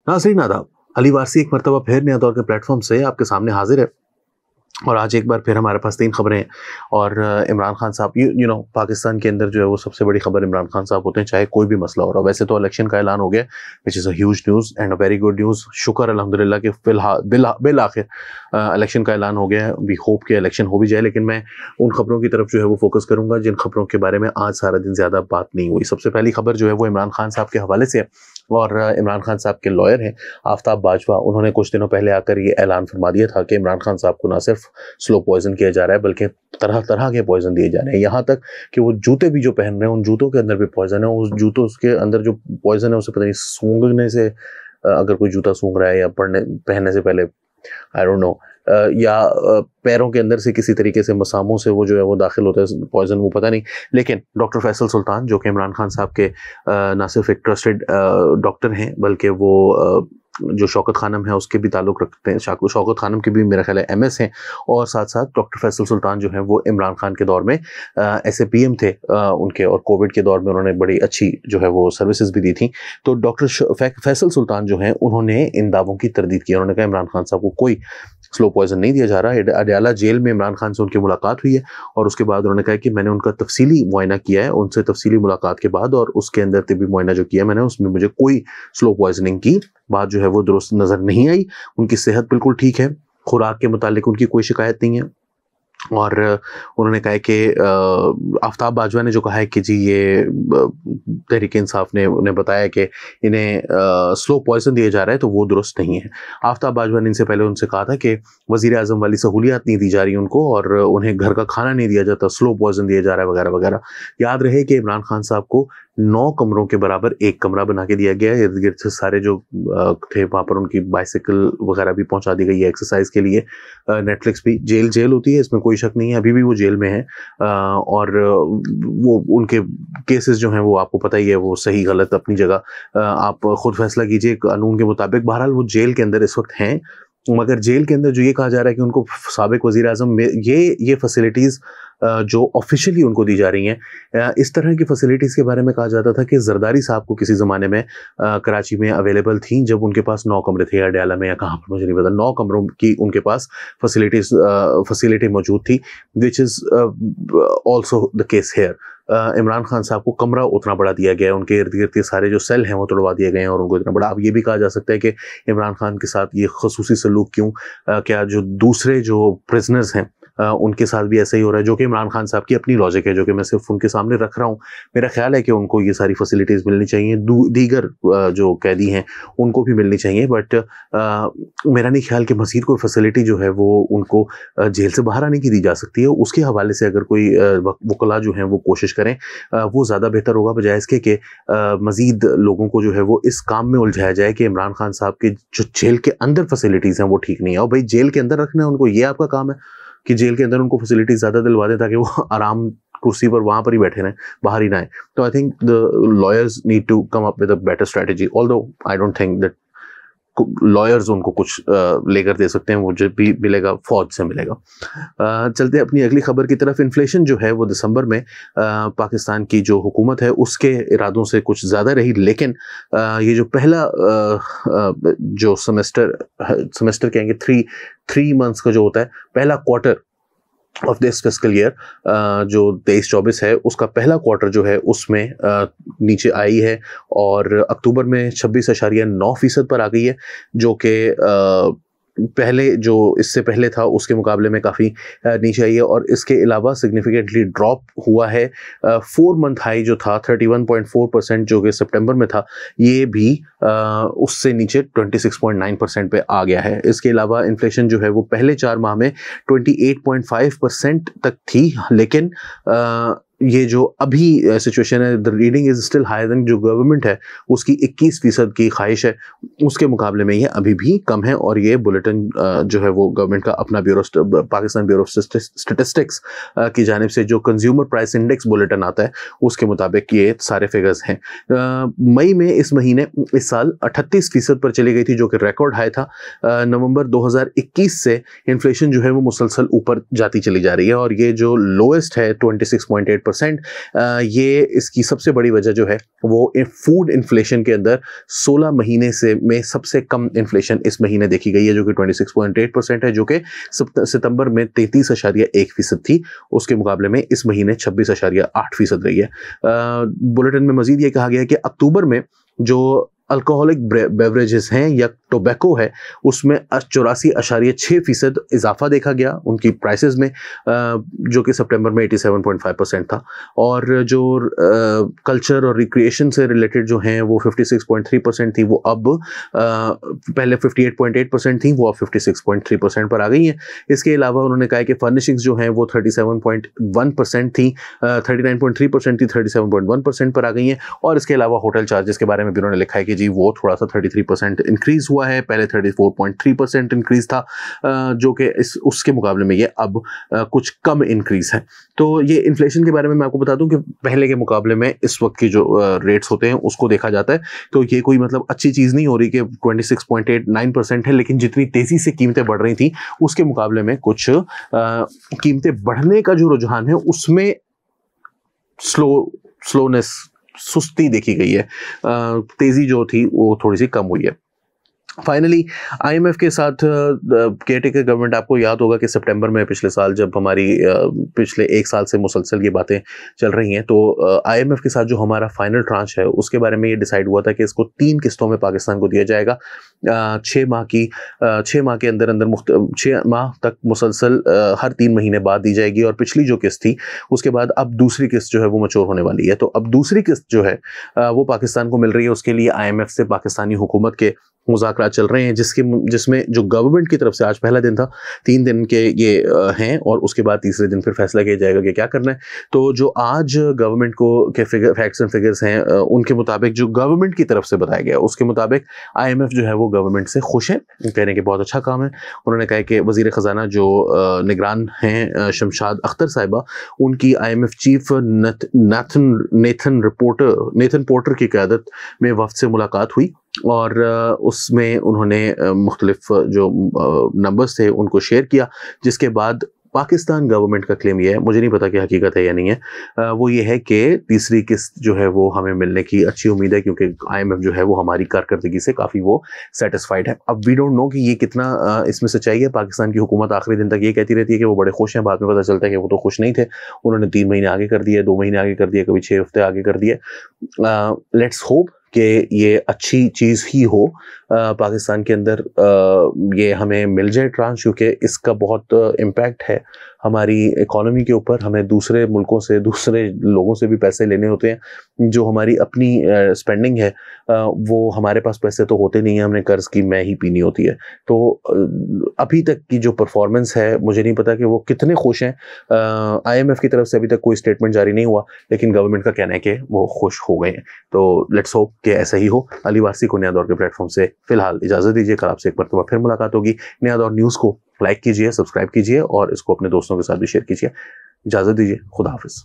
नाज़रीन आदाब, अली वारसी एक मरतबा फिर नया दौर के प्लेटफॉर्म से आपके सामने हाजिर है। और आज एक बार फिर हमारे पास 3 खबरें हैं। और इमरान खान साहब, यू नो, पाकिस्तान के अंदर जो है वो सबसे बड़ी खबर इमरान खान साहब होते हैं, चाहे कोई भी मसला हो रहा हो। वैसे तो इलेक्शन का ऐलान हो गया, which is a huge news and a very good news. शुक्र अल्हम्दुलिल्लाह कि फिलहाल बिल आखिर इलेक्शन का ऐलान हो गया है। वी होप कि इलेक्शन हो भी जाए, लेकिन मैं उन खबरों की तरफ जो है वो फोकस करूंगा जिन खबरों के बारे में आज सारा दिन ज़्यादा बात नहीं हुई। सबसे पहली खबर जो है वो इमरान खान साहब के हवाले से है, और इमरान खान साहब के लॉयर हैं आफ्ताब बाजवा। उन्होंने कुछ दिनों पहले आकर ये ऐलान फरमा दिया था कि इमरान खान साहब को ना सिर्फ स्लो पॉइजन किया जा रहा है, बल्कि तरह तरह के पॉइजन दिए जा रहे हैं। यहाँ तक कि वो जूते भी जो पहन रहे हैं, उन जूतों के अंदर भी पॉइजन है। उस जूतों के अंदर जो पॉइजन है उसे पता नहीं सूंघने से, अगर कोई जूता सूंघ रहा है या पहनने से पहले, आई डोंट नो, या पैरों के अंदर से किसी तरीके से मसामों से वो जो है वो दाखिल होता है पॉइजन, वो पता नहीं। लेकिन डॉक्टर फैसल सुल्तान, जो कि इमरान खान साहब के ना सिर्फ एक ट्रस्टेड डॉक्टर हैं, बल्कि वो जो शौकत खानम है उसके भी ताल्लुक़ रखते हैं। शौकत खानम के भी मेरा ख्याल है MS हैं, और साथ साथ डॉक्टर फैसल सुल्तान जो है वो इमरान खान के दौर में SAPM थे उनके, और कोविड के दौर में उन्होंने बड़ी अच्छी जो है वो सर्विसेज भी दी थी। तो डॉक्टर फैसल सुल्तान जो हैं उन्होंने इन दावों की तरदीद की। उन्होंने कहा इमरान खान साहब को कोई स्लो पॉइजन नहीं दिया जा रहा। अडयाला जेल में इमरान खान से उनकी मुलाकात हुई है, और उसके बाद उन्होंने कहा कि मैंने उनका तफसीली मुआयना किया है, उनसे तफसीली मुलाकात के बाद, और उसके अंदर तिब्बी मुआयना जो किया मैंने, उसमें मुझे कोई स्लो पॉइजनिंग की बात जो है वो दुरुस्त नज़र नहीं आई। उनकी सेहत बिल्कुल ठीक है, खुराक के मुतालिक उनकी कोई शिकायत नहीं है। और उन्होंने कहा कि आफ्ताब बाजवा ने जो कहा है कि जी ये तहरीक इंसाफ ने उन्हें बताया कि इन्हें स्लो पॉइजन दिया जा रहा है, तो वो दुरुस्त नहीं है। आफ्ताब बाजवा ने इनसे पहले उनसे कहा था कि वज़ीर आज़म वाली सहूलियात नहीं दी जा रही उनको, और उन्हें घर का खाना नहीं दिया जाता, स्लो पॉइजन दिया जा रहा है वगैरह वगैरह। याद रहे कि इमरान खान साहब को 9 कमरों के बराबर एक कमरा बना के दिया गया है। इर्द गिर्द से सारे जो थे वहाँ पर उनकी बाइसिकल वगैरह भी पहुंचा दी गई है एक्सरसाइज के लिए। नेटफ्लिक्स भी जेल होती है, इसमें कोई शक नहीं है, अभी भी वो जेल में है। और वो उनके केसेस जो हैं वो आपको पता ही है, वो सही गलत अपनी जगह आप खुद फैसला कीजिए कानून के मुताबिक। बहरहाल वो जेल के अंदर इस वक्त हैं, मगर जेल के अंदर जो ये कहा जा रहा है कि उनको साबिक वज़ीर आज़म में ये फैसिलिटीज़ जो ऑफिशियली उनको दी जा रही हैं, इस तरह की फैसिलिटीज़ के बारे में कहा जाता था कि जरदारी साहब को किसी ज़माने में कराची में अवेलेबल थी, जब उनके पास 9 कमरे थे, अडयाला में या कहाँ पर मुझे नहीं पता। 9 कमरों की उनके पास फैसिलिटी मौजूद थी, which is also the case hair. Imran Khan साहब को कमरा उतना बड़ा दिया गया है, उनके इर्द गिर्द के सारे जो सेल हैं वो तोड़वा दिए गए हैं, और उनको इतना बड़ा। अब ये भी कहा जा सकता है कि इमरान खान के साथ ये खसूसी सलूक क्यों, क्या जो दूसरे जो प्रिजनर्स हैं उनके साथ भी ऐसा ही हो रहा है, जो कि इमरान खान साहब की अपनी लॉजिक है, जो कि मैं सिर्फ उनके सामने रख रहा हूँ। मेरा ख्याल है कि उनको ये सारी फैसिलिटीज़ मिलनी चाहिए, दीगर जो कैदी हैं उनको भी मिलनी चाहिए, बट मेरा नहीं ख्याल कि मज़ीद कोई फैसिलिटी जो है वो उनको जेल से बाहर आने की दी जा सकती है। उसके हवाले से अगर कोई वकला जो हैं वो कोशिश करें, वो ज़्यादा बेहतर होगा, बजाय इसके कि मज़ीद लोगों को जो है वो इस काम में उलझाया जाए कि इमरान खान साहब के जो जेल के अंदर फैसिलिटीज़ हैं वो ठीक नहीं है। और भाई जेल के अंदर रखना है उनको, ये आपका काम है कि जेल के अंदर उनको फैसिलिटीज ज़्यादा दिलवा दें, ताकि वो आराम कुर्सी पर वहाँ पर ही बैठे रहें, बाहर ही ना आए। तो I think the lawyers need to come up with a better strategy, although I don't think that lawyers उनको कुछ लेकर दे सकते हैं, वो जो भी मिलेगा फौज से मिलेगा। चलते हैं अपनी अगली खबर की तरफ। इन्फ्लेशन जो है वो दिसंबर में पाकिस्तान की जो हुकूमत है उसके इरादों से कुछ ज़्यादा रही, लेकिन ये जो पहला जो सेमेस्टर कहेंगे, 3 मंथ्स का जो होता है, पहला quarter of this fiscal year जो 23-24 है, उसका पहला क्वार्टर जो है उसमें नीचे आई है, और अक्टूबर में 26.9% पर आ गई है, जो कि पहले जो इससे पहले था उसके मुकाबले में काफ़ी नीचे आई है। और इसके अलावा सिग्निफिकेंटली ड्रॉप हुआ है 4 मंथ हाई जो था 31.4% जो कि सितंबर में था, ये भी उससे नीचे 26.9% पे आ गया है। इसके अलावा इन्फ्लेशन जो है वो पहले 4 माह में 28.5% तक थी, लेकिन ये जो अभी सिचुएशन है, the reading is still higher than जो गवर्नमेंट है उसकी 21% की ख्वाहिश है, उसके मुकाबले में ये अभी भी कम है। और ये बुलेटिन जो है वो गवर्नमेंट का अपना पाकिस्तान ब्यूरो ऑफ स्टैटिस्टिक्स की जानिब से जो कंज्यूमर प्राइस इंडेक्स बुलेटिन आता है उसके मुताबिक ये सारे फिगर्स हैं। मई में इस महीने इस साल 38% पर चली गई थी, जो कि रिकॉर्ड हाई था। नवंबर 2021 से इन्फ्लेशन जो है वो मुसलसल ऊपर जाती चली जा रही है, और ये जो लोएस्ट है 26.8% 7.8%। ये इसकी सबसे बड़ी वजह जो है वो फूड इन्फ्लेशन के अंदर 16 महीने से में सबसे कम इन्फ्लेशन इस महीने देखी गई है, जो कि 26.8% है, जो कि सितंबर में 33.1% थी। उसके मुकाबले में इस महीने 26.8% रही है। बुलेटिन में मजीद ये कहा गया है कि अक्टूबर में जो अल्कोहलिक बेवरेजेस हैं या टोबैको है उसमें 84.6% इजाफा देखा गया उनकी प्राइसेस में, जो कि सितंबर में 87.5% था। और जो कल्चर और रिक्रिएशन से रिलेटेड जो हैं वो 56.3% थी, वो अब पहले 58.8% थी, वो अब 56.3% पर आ गई हैं। इसके अलावा उन्होंने कहा कि फर्निशिंग्स जो हैं वो 37.1% थी, 39.3% थी, 37.1% पर आ गई हैं। और इसके अलावा होटल चार्जेस के बारे में भी उन्होंने लिखा है कि जी वो थोड़ा सा 33% इंक्रीज हुआ है, पहले 34.3% इंक्रीज था, जो कि उसके मुकाबले में ये अब कुछ कम इंक्रीज है। तो ये इन्फ्लेशन के बारे में मैं आपको बता दूं कि पहले के मुकाबले में इस वक्त की जो रेट्स होते हैं उसको देखा जाता है तो ये कोई मतलब अच्छी चीज़ नहीं हो रही कि 26.89% है, लेकिन जितनी तेज़ी से कीमतें बढ़ रही थी उसके मुकाबले में कुछ कीमतें बढ़ने का जो रुझान है उसमें स्लोनेस, सुस्ती देखी गई है, तेजी जो थी वो थोड़ी सी कम हुई है। फाइनली आईएमएफ के साथ केयरटेकर गवर्नमेंट, आपको याद होगा कि सितंबर में पिछले साल जब हमारी पिछले एक साल से मुसलसल ये बातें चल रही हैं तो आईएमएफ के साथ जो हमारा फाइनल ट्रांच है उसके बारे में ये डिसाइड हुआ था कि इसको 3 किस्तों में पाकिस्तान को दिया जाएगा। 6 माह के अंदर 6 माह तक मुसलसल हर 3 महीने बाद दी जाएगी। और पिछली जो किस्त थी उसके बाद अब दूसरी किस्त जो है वो मैच्योर होने वाली है। तो अब दूसरी किस्त जो है वो पाकिस्तान को मिल रही है। उसके लिए आईएमएफ से पाकिस्तानी हुकूमत के मुज़ाकरात चल रहे हैं, जिसमें जो गवर्नमेंट की तरफ से आज पहला दिन था, 3 दिन के ये हैं और उसके बाद तीसरे दिन फिर फैसला किया जाएगा कि क्या करना है। तो जो आज गवर्नमेंट को के फैक्ट्स एंड फिगर्स हैं उनके मुताबिक जो गवर्नमेंट की तरफ से बताया गया उसके मुताबिक आईएमएफ जो है वो गवर्नमेंट से खुश है, कह रहे हैं कि बहुत अच्छा काम है। उन्होंने कहा कि वज़ीर ख़जाना जो निगरान हैं शमशाद अख्तर साहिबा, उनकी आईएमएफ चीफ नेथन पोर्टर की क़यादत में वफ़द से मुलाकात हुई और उसमें उन्होंने मुख्तलिफ जो नंबर्स थे उनको शेयर किया, जिसके बाद पाकिस्तान गवर्नमेंट का क्लेम ये है, मुझे नहीं पता कि हकीकत है या नहीं है, वो ये है कि तीसरी किस्त जो है वो हमें मिलने की अच्छी उम्मीद है क्योंकि आईएमएफ जो है वो हमारी कारकर्दगी से काफ़ी वो सेटिस्फाइड है। अब वी डोंट नो कि ये कितना इसमें सच्चाई है। पाकिस्तान की हुकूमत आखिरी दिन तक ये कहती रहती है कि वो बड़े खुश हैं, बाद में पता चलता है कि वो तो खुश नहीं थे। उन्होंने 3 महीने आगे कर दिए, 2 महीने आगे कर दिए, कभी 6 हफ्ते आगे कर दिए। लेट्स होप कि ये अच्छी चीज़ ही हो पाकिस्तान के अंदर, ये हमें मिल जाए ट्रांस, क्योंकि इसका बहुत इम्पैक्ट है हमारी इकोनॉमी के ऊपर। हमें दूसरे मुल्कों से, दूसरे लोगों से भी पैसे लेने होते हैं। जो हमारी अपनी स्पेंडिंग है वो हमारे पास पैसे तो होते नहीं हैं, हमने कर्ज की मैं ही पीनी होती है। तो अभी तक की जो परफॉर्मेंस है मुझे नहीं पता कि वो कितने खुश हैं। आईएमएफ की तरफ से अभी तक कोई स्टेटमेंट जारी नहीं हुआ, लेकिन गवर्नमेंट का कहना है कि वो खुश हो गए हैं। तो लेट्स होप कि ऐसा ही हो। अली वारसी को नया दौर के प्लेटफॉर्म से फिलहाल इजाज़त दीजिए। कल आपसे एक मरतबा फिर मुलाकात होगी। नया दौर न्यूज़ को लाइक कीजिए, सब्सक्राइब कीजिए और इसको अपने दोस्तों के साथ भी शेयर कीजिए। इजाज़त दीजिए। खुदा हाफिज़।